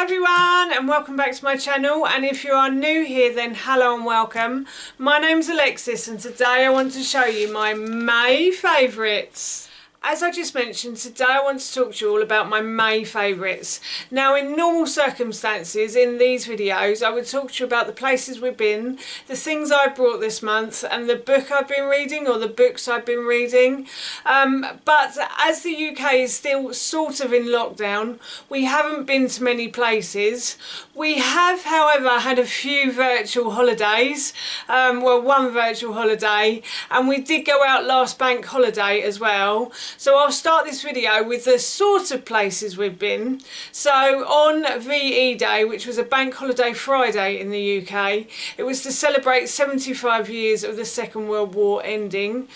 everyone and welcome back to my channel, and if you are new here then hello and welcome. My name's Alexis and today I want to show you my May favourites. As I just mentioned, today I want to talk to you all about my May favourites. Now in normal circumstances in these videos I would talk to you about the places we've been, the things I brought this month and the book I've been reading or the books I've been reading. But as the UK is still sort of in lockdown, we haven't been to many places. We have however had a few virtual holidays, well one virtual holiday, and we did go out last bank holiday as well. So I'll start this video with the sort of places we've been. So on VE Day, which was a bank holiday Friday in the UK, it was to celebrate 75 years of the Second World War ending.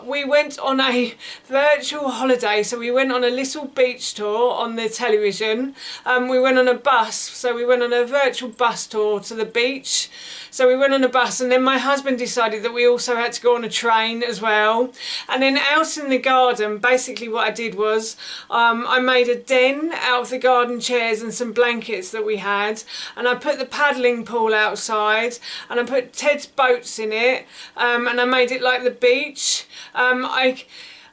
We went on a virtual holiday, so we went on a little beach tour on the television. We went on a bus, so we went on a virtual bus tour to the beach. So we went on a bus, and then my husband decided that we also had to go on a train as well. And then out in the garden, basically what I did was I made a den out of the garden chairs and some blankets that we had, and I put the paddling pool outside and I put Ted's boats in it, and I made it like the beach. I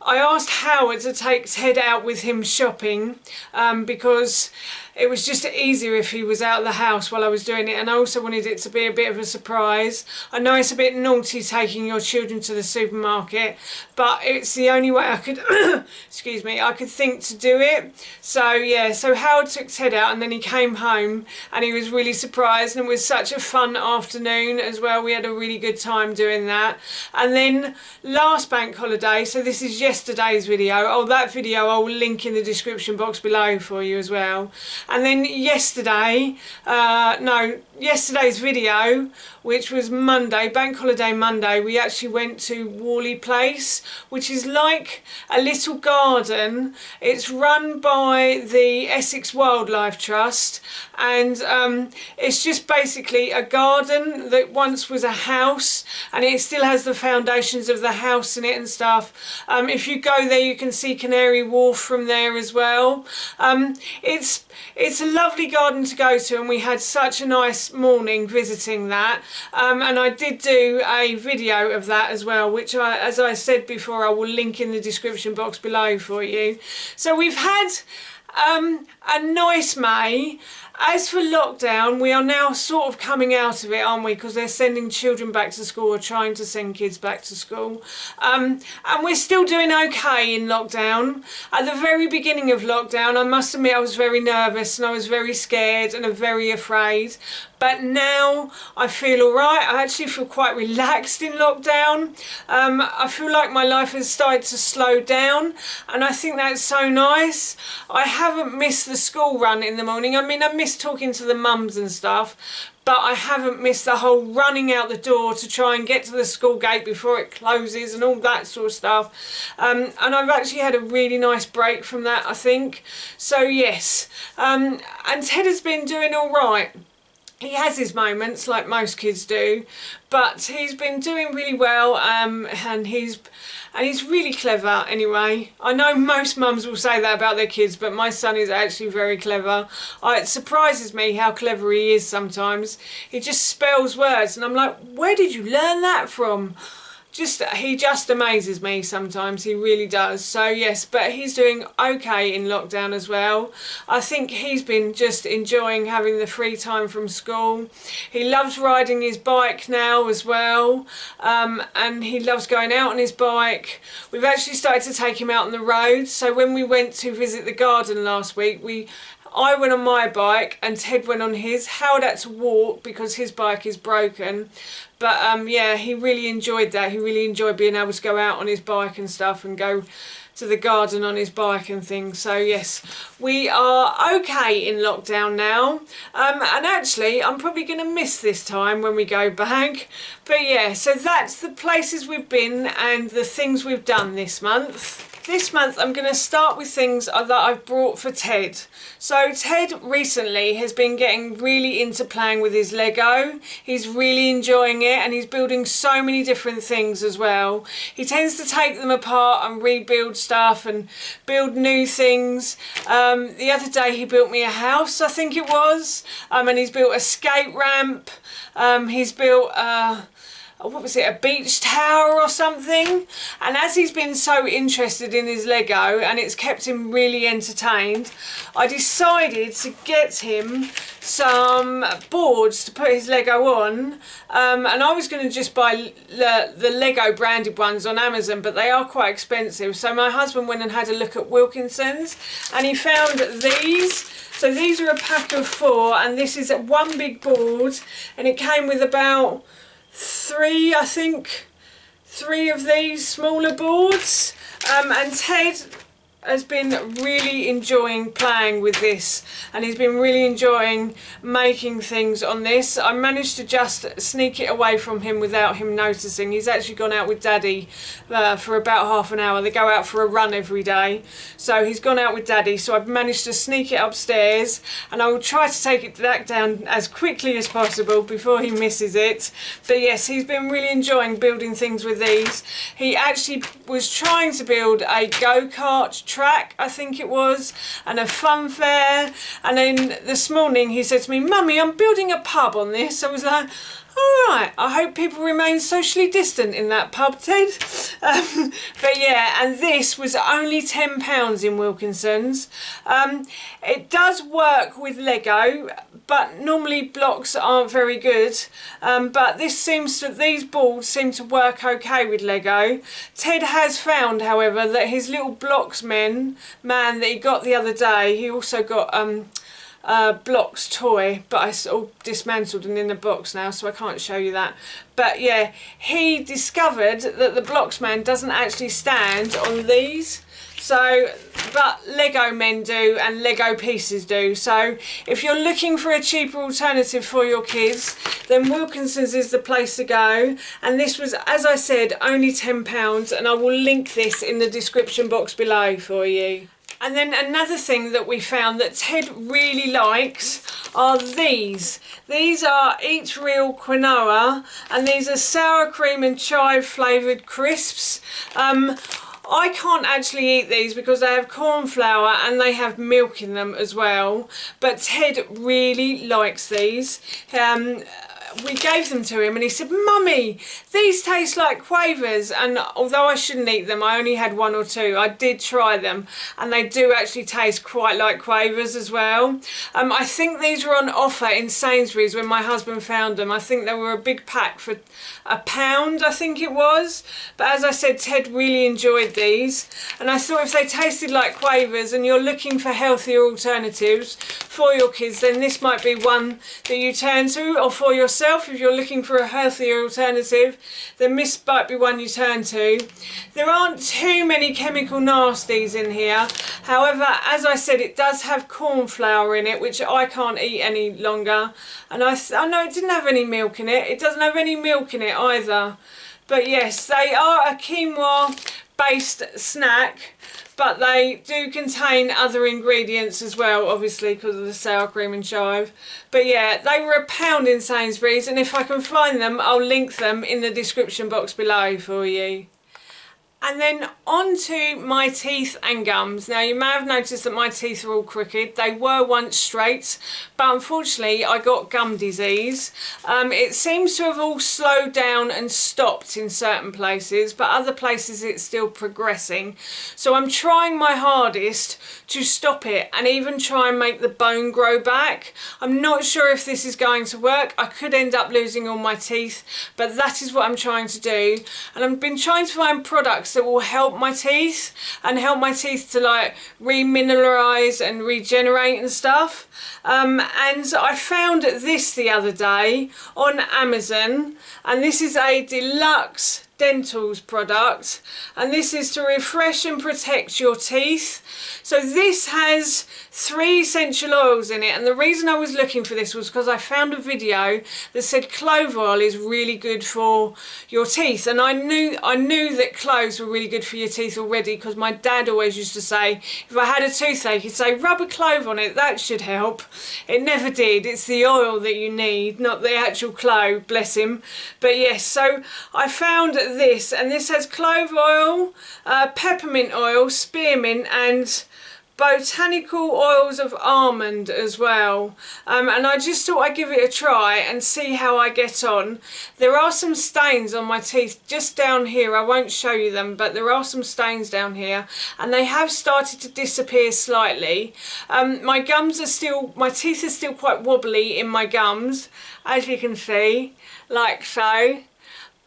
asked Howard to take Ted out with him shopping because it was just easier if he was out of the house while I was doing it, and I also wanted it to be a bit of a surprise. I know it's a bit naughty taking your children to the supermarket, but it's the only way I could excuse me, I could think to do it. So yeah, so Howard took Ted out and then he came home and he was really surprised, and it was such a fun afternoon as well. We had a really good time doing that. And then last bank holiday, so this is yesterday's video, that video I will link in the description box below for you as well. And then yesterday's video, which was Monday, bank holiday Monday, we actually went to Warley Place, which is like a little garden. It's run by the Essex Wildlife Trust, and it's just basically a garden that once was a house, and it still has the foundations of the house in it and stuff. If you go there you can see Canary Wharf from there as well. It's a lovely garden to go to, and we had such a nice morning visiting that, and I did do a video of that as well, which as I said before, I will link in the description box below for you. So we've had a nice May. As for lockdown, we are now sort of coming out of it, aren't we? Because they're sending children back to school, or trying to send kids back to school. And we're still doing okay in lockdown. At the very beginning of lockdown, I must admit I was very nervous and I was very scared and very afraid. But now I feel all right. I actually feel quite relaxed in lockdown. I feel like my life has started to slow down, and I think that's so nice. I haven't missed the school run in the morning. I mean, I miss talking to the mums and stuff, but I haven't missed the whole running out the door to try and get to the school gate before it closes and all that sort of stuff. And I've actually had a really nice break from that, I think. So yes, and Ted has been doing all right. He has his moments like most kids do, but he's been doing really well, and he's really clever anyway. I know most mums will say that about their kids, but my son is actually very clever. It surprises me how clever he is sometimes. He just spells words and I'm like, where did you learn that from? He just amazes me sometimes, he really does. So yes, but he's doing okay in lockdown as well. I think he's been just enjoying having the free time from school. He loves riding his bike now as well, and he loves going out on his bike. We've actually started to take him out on the road. So when we went to visit the garden last week, I went on my bike and Ted went on his. Howard had to walk because his bike is broken. But yeah, he really enjoyed that. He really enjoyed being able to go out on his bike and stuff and go to the garden on his bike and things. So yes, we are okay in lockdown now. And actually, I'm probably going to miss this time when we go back. But yeah, so that's the places we've been and the things we've done this month. This month I'm going to start with things that I've brought for Ted. So Ted recently has been getting really into playing with his Lego. He's really enjoying it. it, and he's building so many different things as well. He tends to take them apart and rebuild stuff and build new things. The other day he built me a house, I think it was, and he's built a skate ramp. He's built what was it, a beach tower or something. And as he's been so interested in his Lego and it's kept him really entertained, I decided to get him some boards to put his Lego on, and I was going to just buy the Lego branded ones on Amazon, but they are quite expensive. So my husband went and had a look at Wilkinson's and he found these. So these are a pack of 4, and this is one big board, and it came with about 3, I think, 3 of these smaller boards, and Ted has been really enjoying playing with this, and he's been really enjoying making things on this. I managed to just sneak it away from him without him noticing. He's actually gone out with Daddy for about half an hour. They go out for a run every day, so he's gone out with Daddy, so I've managed to sneak it upstairs, and I will try to take it back down as quickly as possible before he misses it. But yes, he's been really enjoying building things with these. He actually was trying to build a go-kart track, I think it was, and a fun fair, and then this morning he said to me, "Mummy, I'm building a pub on this." I was like, alright, I hope people remain socially distant in that pub, Ted. But yeah, and this was only £10 in Wilkinson's. It does work with Lego, but normally Blox aren't very good. But these boards seem to work okay with Lego. Ted has found, however, that his little Blox man that he got the other day, he also got Blox toy, but it's all dismantled and in a box now, so I can't show you that. But yeah, he discovered that the Blox man doesn't actually stand on these, but Lego men do and Lego pieces do. So if you're looking for a cheaper alternative for your kids, then Wilkinson's is the place to go. And this was, as I said, only £10, and I will link this in the description box below for you. And then another thing that we found that Ted really likes are these. These are Eat Real Quinoa, and these are sour cream and chive flavoured crisps. I can't actually eat these because they have corn flour and they have milk in them as well. But Ted really likes these. We gave them to him and he said, "Mummy, these taste like quavers." And although I shouldn't eat them, I only had 1 or 2, I did try them and they do actually taste quite like quavers as well. I think these were on offer in Sainsbury's when my husband found them. I think they were a big pack for £1, I think it was. But as I said, Ted really enjoyed these, and I thought if they tasted like quavers and you're looking for healthier alternatives for your kids, then this might be one that you turn to, or for yourself. If you're looking for a healthier alternative, then this might be one you turn to. There aren't too many chemical nasties in here. However, as I said, it does have corn flour in it, which I can't eat any longer. And I know it didn't have any milk in it. It doesn't have any milk in it either. But yes, they are a quinoa based snack, but they do contain other ingredients as well, obviously because of the sour cream and chive. But yeah, they were £1 in Sainsbury's, and if I can find them, I'll link them in the description box below for you. And then on to my teeth and gums. Now you may have noticed that my teeth are all crooked. They were once straight, but unfortunately I got gum disease. It seems to have all slowed down and stopped in certain places, but other places it's still progressing. So I'm trying my hardest to stop it and even try and make the bone grow back. I'm not sure if this is going to work. I could end up losing all my teeth, but that is what I'm trying to do. And I've been trying to find products that will help my teeth and help my teeth to like remineralize and regenerate and stuff. And I found this the other day on Amazon, and this is a Deluxe Dental's product, and this is to refresh and protect your teeth. So this has 3 essential oils in it, and the reason I was looking for this was because I found a video that said clove oil is really good for your teeth, and I knew that cloves were really good for your teeth already, because my dad always used to say if I had a toothache, he'd say rub a clove on it, that should help. It never did. It's the oil that you need, not the actual clove, bless him. But yes, so I found this, and this has clove oil, peppermint oil, spearmint, and botanical oils of almond as well, and I just thought I'd give it a try and see how I get on. There are some stains on my teeth just down here. I won't show you them, but there are some stains down here, and they have started to disappear slightly. My teeth are still quite wobbly in my gums, as you can see, like so.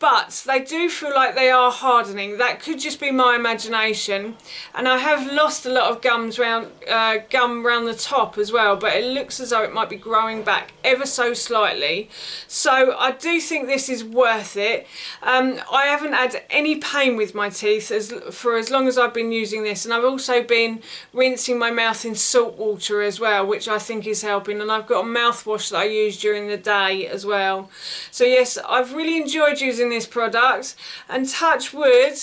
But they do feel like they are hardening. That could just be my imagination. And I have lost a lot of gum around the top as well, but it looks as though it might be growing back ever so slightly. So I do think this is worth it. I haven't had any pain with my teeth for as long as I've been using this, and I've also been rinsing my mouth in salt water as well, which I think is helping, and I've got a mouthwash that I use during the day as well. So yes, I've really enjoyed using this product, and touch wood,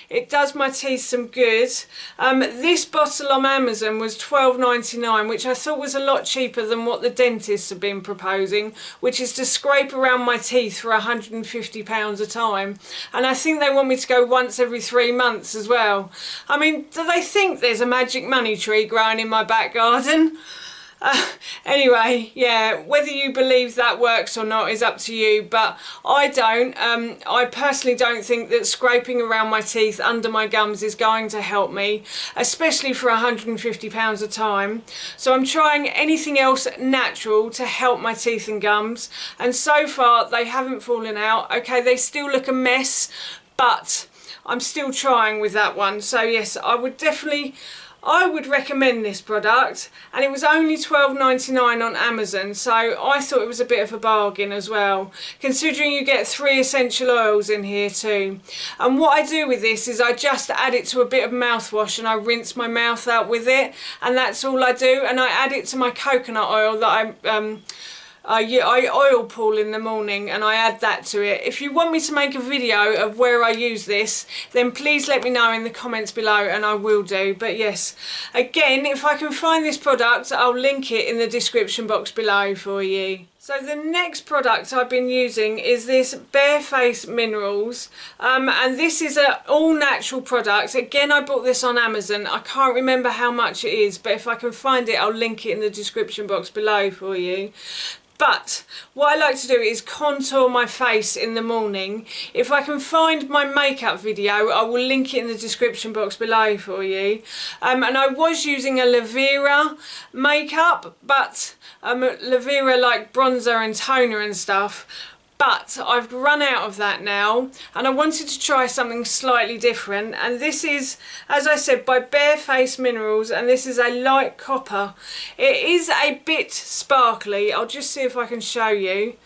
it does my teeth some good. This bottle on Amazon was $12.99, which I thought was a lot cheaper than what the dentists have been proposing, which is to scrape around my teeth for £150 a time, and I think they want me to go once every 3 months as well. I mean, do they think there's a magic money tree growing in my back garden? Anyway, yeah, whether you believe that works or not is up to you, but I don't. I personally don't think that scraping around my teeth under my gums is going to help me, especially for £150 a time. So I'm trying anything else natural to help my teeth and gums, and so far they haven't fallen out. Okay, they still look a mess, but I'm still trying with that one. So yes, I would recommend this product, and it was only $12.99 on Amazon, so I thought it was a bit of a bargain as well, considering you get 3 essential oils in here too. And what I do with this is I just add it to a bit of mouthwash, and I rinse my mouth out with it, and that's all I do. And I add it to my coconut oil that I oil pull in the morning, and I add that to it. If you want me to make a video of where I use this, then please let me know in the comments below, and I will do. But yes, again, if I can find this product, I'll link it in the description box below for you. So the next product I've been using is this Bareface Minerals, and this is an all natural product. Again, I bought this on Amazon. I can't remember how much it is, but if I can find it, I'll link it in the description box below for you. But what I like to do is contour my face in the morning. If I can find my makeup video, I will link it in the description box below for you. And I was using a Lavera makeup, but Lavera like bronzer and toner and stuff. But I've run out of that now, and I wanted to try something slightly different, and this is, as I said, by Bareface Minerals, and this is a light copper. It is a bit sparkly. I'll just see if I can show you.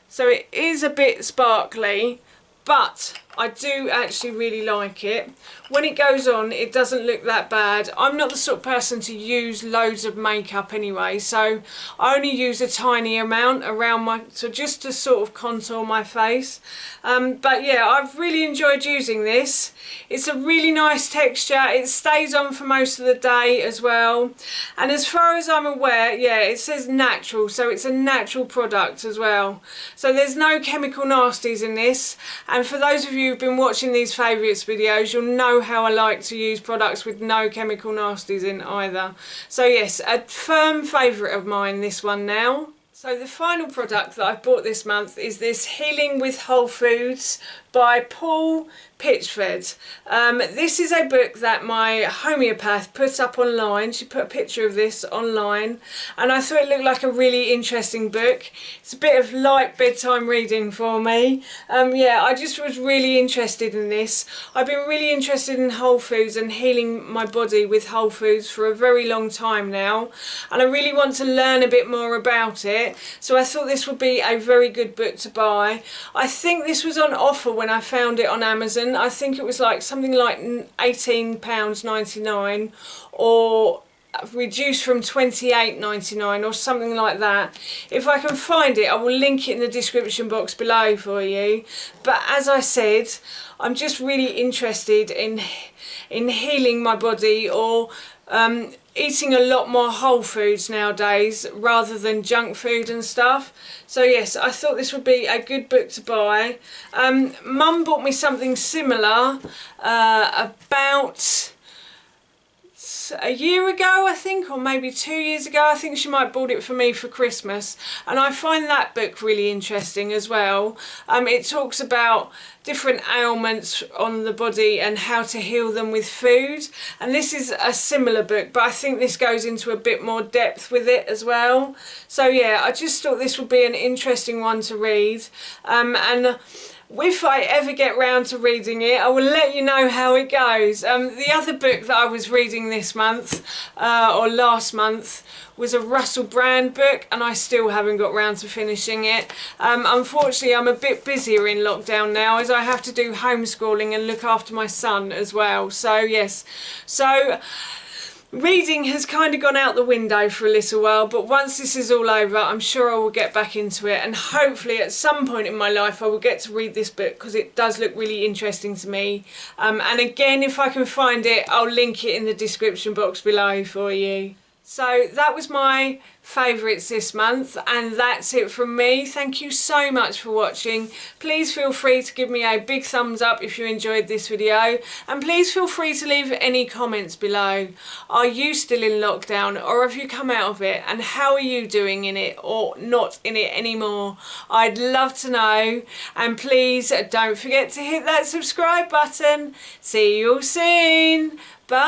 So it is a bit sparkly, but I do actually really like it. When it goes on, it doesn't look that bad. I'm not the sort of person to use loads of makeup anyway, so I only use a tiny amount around so just to sort of contour my face. But yeah, I've really enjoyed using this. It's a really nice texture. It stays on for most of the day as well. And as far as I'm aware, yeah, it says natural, so it's a natural product as well. So there's no chemical nasties in this. And for those of you who've been watching these favourites videos, you'll know how I like to use products with no chemical nasties in either. So yes, a firm favourite of mine, this one now. So the final product that I've bought this month is this Healing with Whole Foods by Paul Pitchford. This is a book that my homeopath put up online. She put a picture of this online and I thought it looked like a really interesting book. It's a bit of light bedtime reading for me. Yeah, I just was really interested in this. I've been really interested in whole foods and healing my body with whole foods for a very long time now, and I really want to learn a bit more about it, so I thought this would be a very good book to buy. I think this was on offer when I found it on Amazon. I think it was like something like £18.99 or reduced from £28.99 or something like that. If I can find it, I will link it in the description box below for you. But as I said, I'm just really interested in healing my body, or eating a lot more whole foods nowadays rather than junk food and stuff. So yes, I thought this would be a good book to buy. Mum bought me something similar about a year ago, I think, or maybe 2 years ago. I think she might have bought it for me for Christmas, and I find that book really interesting as well. It talks about different ailments on the body and how to heal them with food, and this is a similar book, but I think this goes into a bit more depth with it as well. So yeah, I just thought this would be an interesting one to read, and if I ever get round to reading it, I will let you know how it goes. The other book that I was reading this month, or last month, was a Russell Brand book, and I still haven't got round to finishing it. Unfortunately, I'm a bit busier in lockdown now, as I have to do homeschooling and look after my son as well. So yes, so reading has kind of gone out the window for a little while, but once this is all over, I'm sure I will get back into it, and hopefully at some point in my life I will get to read this book, because it does look really interesting to me. And again, if I can find it, I'll link it in the description box below for you. So that was my favourites this month, and that's it from me. Thank you so much for watching. Please feel free to give me a big thumbs up if you enjoyed this video, and please feel free to leave any comments below. Are you still in lockdown, or have you come out of it, and how are you doing in it or not in it anymore? I'd love to know, and please don't forget to hit that subscribe button. See you all soon. Bye.